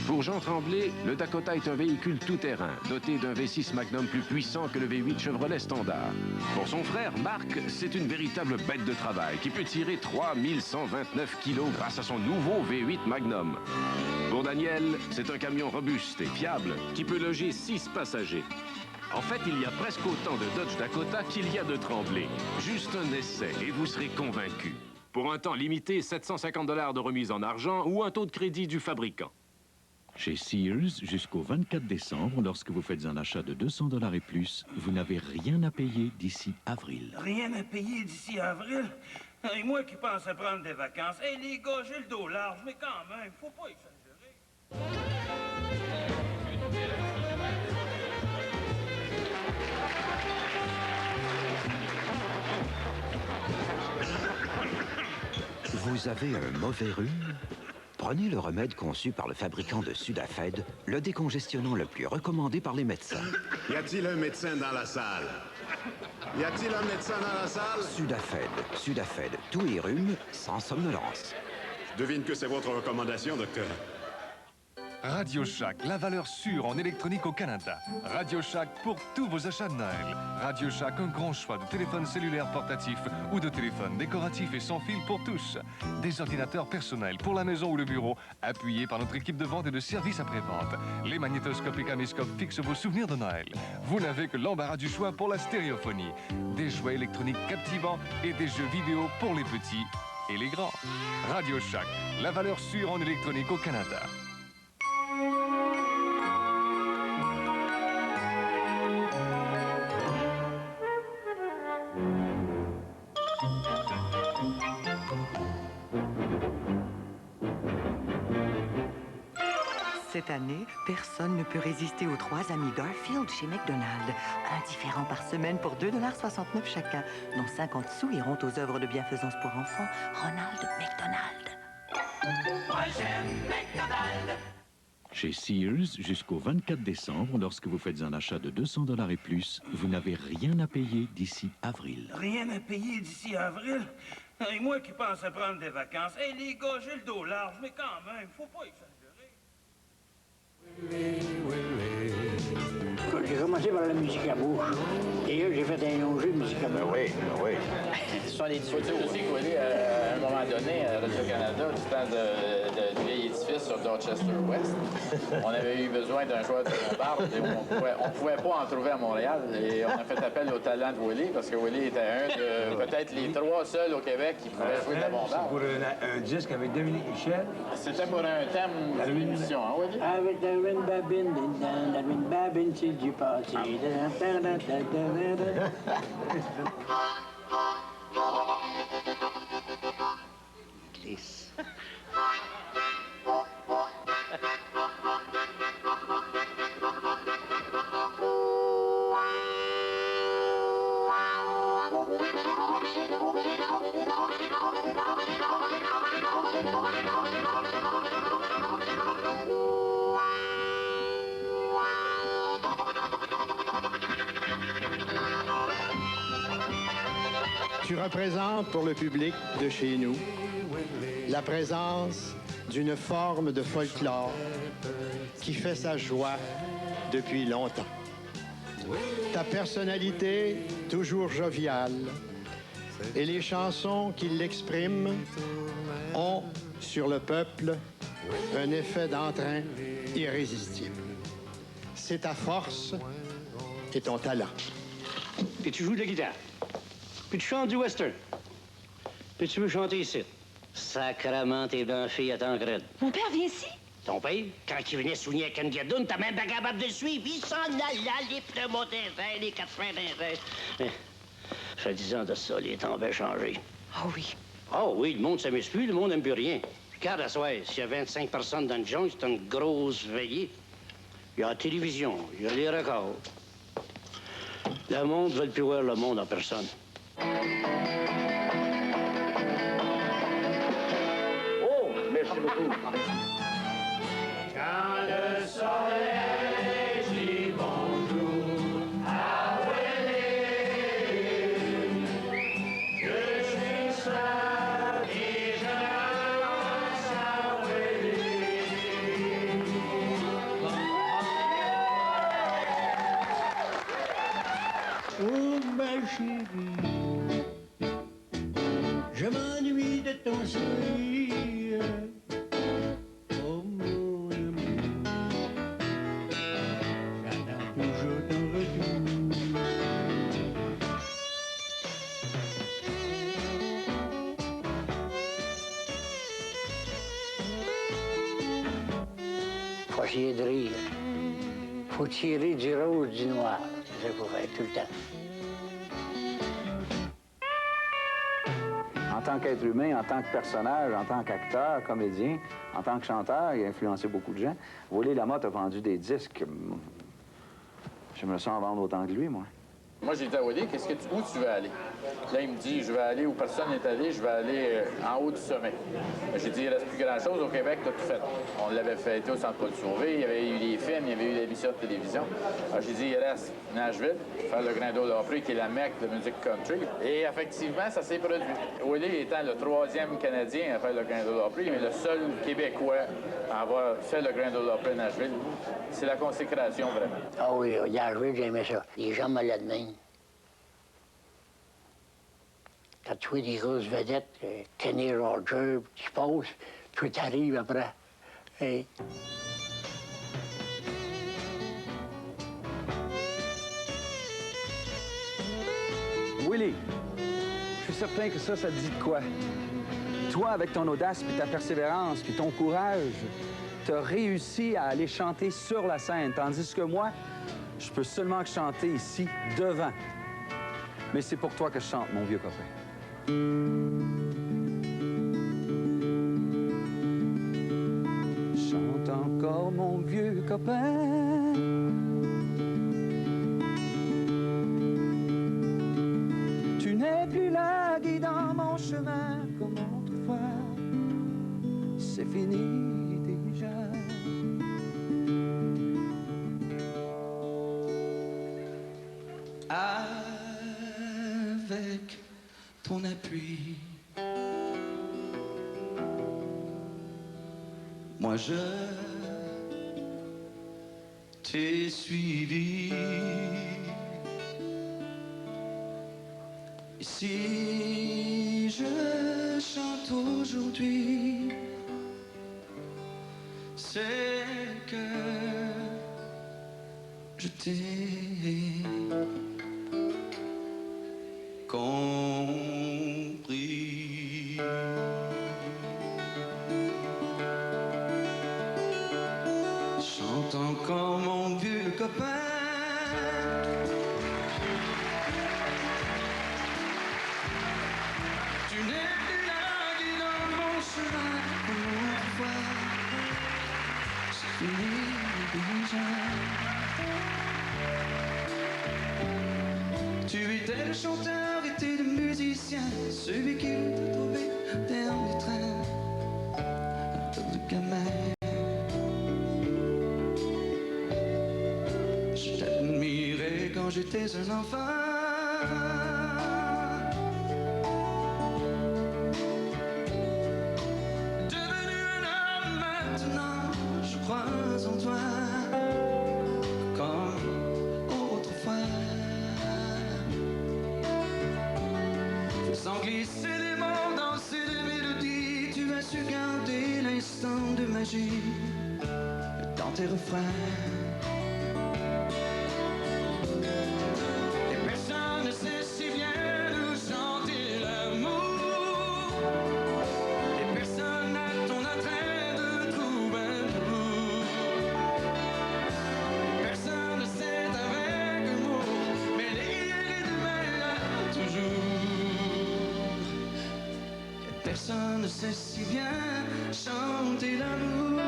Pour Jean Tremblay, le Dakota est un véhicule tout-terrain, doté d'un V6 Magnum plus puissant que le V8 Chevrolet Standard. Pour son frère, Marc, c'est une véritable bête de travail qui peut tirer 3129 kilos grâce à son nouveau V8 Magnum. Pour Daniel, c'est un camion robuste et fiable qui peut loger 6 passagers. En fait, il y a presque autant de Dodge Dakota qu'il y a de Tremblay. Juste un essai et vous serez convaincu. Pour un temps limité, 750 $ de remise en argent ou un taux de crédit du fabricant. Chez Sears, jusqu'au 24 décembre, lorsque vous faites un achat de 200 $ et plus, vous n'avez rien à payer d'ici avril. Rien à payer d'ici avril? Et moi qui pensais prendre des vacances. Hé, les gars, j'ai le dos large, mais quand même, faut pas exagérer. Vous avez un mauvais rhume? Prenez le remède conçu par le fabricant de Sudafed, le décongestionnant le plus recommandé par les médecins. Y a-t-il un médecin dans la salle? Y a-t-il un médecin dans la salle? Sudafed, tout et rhume, sans somnolence. Je devine que c'est votre recommandation, docteur. Radio Shack, la valeur sûre en électronique au Canada. Radio Shack pour tous vos achats de Noël. Radio Shack, un grand choix de téléphones cellulaires portatifs ou de téléphones décoratifs et sans fil pour tous. Des ordinateurs personnels pour la maison ou le bureau, appuyés par notre équipe de vente et de service après-vente. Les magnétoscopes et caméscopes fixent vos souvenirs de Noël. Vous n'avez que l'embarras du choix pour la stéréophonie. Des jouets électroniques captivants et des jeux vidéo pour les petits et les grands. Radio Shack, la valeur sûre en électronique au Canada. Cette année, personne ne peut résister aux 3 amis Garfield chez McDonald's. Un différent par semaine pour 2,69 $ chacun, dont 50 sous iront aux œuvres de bienfaisance pour enfants. Ronald McDonald. Moi, j'aime McDonald's. Chez Sears, jusqu'au 24 décembre, lorsque vous faites un achat de 200 $ et plus, vous n'avez rien à payer d'ici avril. Rien à payer d'ici avril? Et moi qui pensais prendre des vacances. Hé, les gars, j'ai le dos large, mais quand même, faut pas exagérer. J'ai commencé par la musique à bouche. Et là, j'ai fait un long jeu de musique à bouche. Oui. Ce sont des difficultés aussi que Willie, à un moment donné, à Radio-Canada, du temps du vieil édifice sur Dorchester West, on avait eu besoin d'un joueur de bombarde et on pouvait pas en trouver à Montréal. Et on a fait appel au talent de Willie, parce que Willie était un de peut-être les 3 seuls au Québec qui pouvaient jouer de la bombarde. C'est pour un disque avec Dominique Michel. C'était pour un thème de l'émission, hein, Willie? Avec la Rin Babine, la Rin Babine, c'est du parti. Glisse. Tu représentes pour le public de chez nous la présence d'une forme de folklore qui fait sa joie depuis longtemps. Ta personnalité, toujours joviale, et les chansons qui l'expriment ont sur le peuple un effet d'entrain irrésistible. C'est ta force et ton talent. Puis tu joues de la guitare. Puis tu chantes du western. Puis tu veux chanter ici. Sacrement, t'es bien fille à Tancred. Mon père vient ici? Ton père, quand il venait souligner à Ken Gadoun, t'as même pas capable de le suivre. Il s'en allait, les pneumos d'un rein, les 4 freins d'un rein. Ça fait 10 ans de ça, les temps avaient changé. Oh oui. Oh oui, le monde s'amuse plus, le monde n'aime plus rien. Regarde à soir, s'il y a 25 personnes dans le jungle, c'est une grosse veillée. Il y a la télévision, il y a les records. Le monde ne veut plus voir le monde en personne. Oh, merci beaucoup. Quand le soleil dit bonjour à Willie, je suis seul et je pense à Willie. Oh, ma chérie, je m'ennuie de ton sourire. Oh, mon amour, j'attends toujours ton retour. Faut essayer de rire. Faut tirer du rouge du noir. C'est ça qu'il faut faire tout le temps. En tant qu'être humain, en tant que personnage, en tant qu'acteur, comédien, en tant que chanteur, il a influencé beaucoup de gens. Willie Lamotte a vendu des disques. J'aimerais ça en vendre autant que lui, moi. Moi, j'ai dit à Willie, où tu veux aller? Là, il me dit, je vais aller où personne n'est allé, je vais aller en haut du sommet. J'ai dit, il ne reste plus grand-chose au Québec, tu as tout fait. On l'avait fêté au Centre Paul-Sauvé, il y avait eu les films, il y avait eu l'émission de télévision. Alors, j'ai dit, il reste Nashville, faire le Grand Ole Opry, qui est la mecque de musique country. Et effectivement, ça s'est produit. Willie étant le 3e Canadien à faire le Grand Ole Opry, mais le seul Québécois à avoir fait le Grand Ole Opry à Nashville, c'est la consécration, vraiment. Ah oui, Nashville, j'aimais ça. Les gens me l'admettent. Quand tu vois des grosses vedettes, Kenny Rogers, tu passes, tout arrive après. Hey. Willie, je suis certain que ça te dit de quoi. Toi, avec ton audace, puis ta persévérance, puis ton courage, t'as réussi à aller chanter sur la scène, tandis que moi, je peux seulement chanter ici, devant. Mais c'est pour toi que je chante, mon vieux copain. Chante encore, mon vieux copain. Tu n'es plus là, dit dans mon chemin comme autrefois. C'est fini déjà. Avec ton appui, moi je t'ai suivi. Et si je chante aujourd'hui, c'est que je t'ai compris. Chante encore mon vieux copain. Tu n'es plus là, qui dans mon chemin, comme autrefois. C'est fini déjà. Tu étais le chanteur, étais le musicien, celui qui t'a trouvé un dernier train, un tas de gamins. Je t'admirais quand j'étais un enfant. Devenu un homme maintenant, je crois en toi, comme autrefois. Faisant glisser les mots, danser les mélodies, tu as su garder l'instant de magie dans tes refrains. Et personne ne sait si bien nous chanter l'amour. Et personne n'a ton attrait de troubadour. Personne ne sait avec humour, mais les hier et demain là toujours. Et personne ne sait si bien chanter l'amour.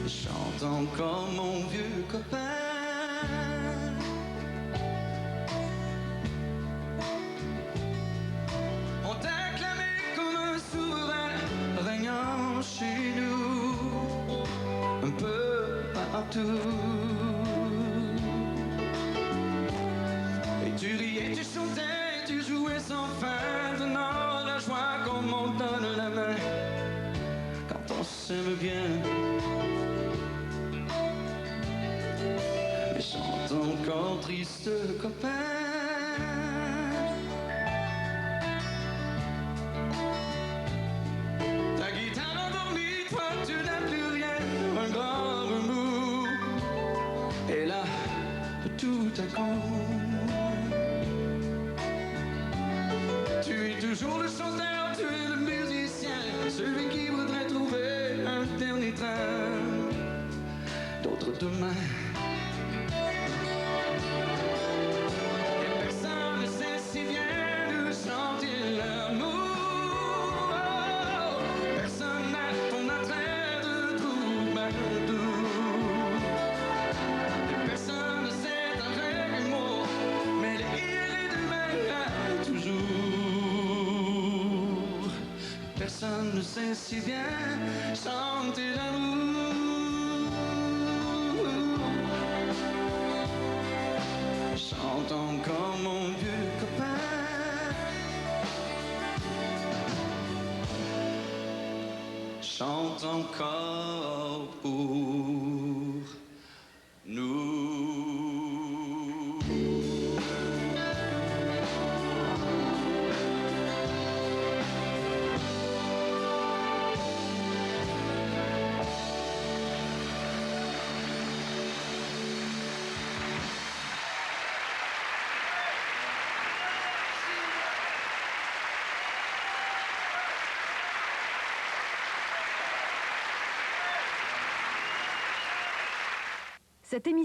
Chante encore mon vieux copain. On t'a acclamé comme un souverain régnant chez nous, un peu partout. Et tu riais, tu chantais, tu jouais sans fin, donnant la joie comme on donne la main quand on s'aime bien. Mais chante encore, triste copain. Ta guitare endormie, toi tu n'as plus rien, un grand remous. Et là, tout à coup, tu es toujours le chanteur, tu es le musicien, celui qui voudrait trouver un dernier train d'autres demain. Et personne ne sait si bien nous chanter l'amour. Personne n'a ton attrait de troubadour. Et personne ne sait avec humour, mais les hier et demain là toujours. Personne ne sait si bien chanter l'amour. Chante encore mon vieux copain. Chante encore pour nous. Cette émission